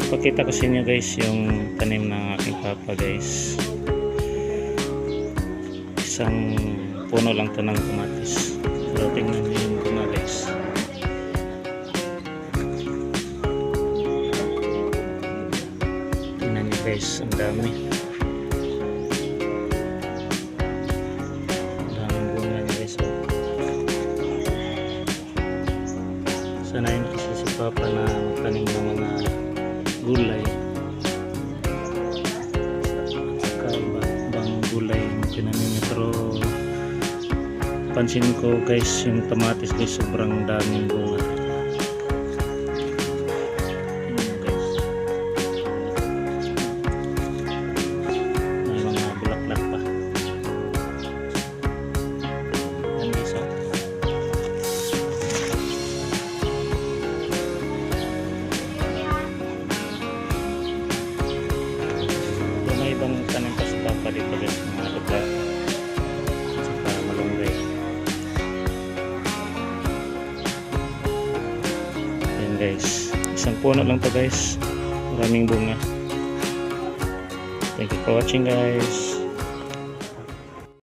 Pakita ko sa inyo guys yung tanim ng aking papa guys. Isang puno lang to ng kamatis. Pero tingnan nyo yung bunga guys. Tingnan nyo guys, ang dami. Ang daming bunga nyo guys. Sanayin kasi si papa na magtanim ng mga gulay at ibang gulay yung tinanim niya, pero pansin ko guys yung kamatis guys sobrang daming bunga. Guys, may mga bulaklak pa. Yan guys, oh. Ibang tanim pa sa papa dito guys, mga lugar at saka malunggay. Ayan guys, isang puno lang to guys, maraming bunga. Thank you for watching guys.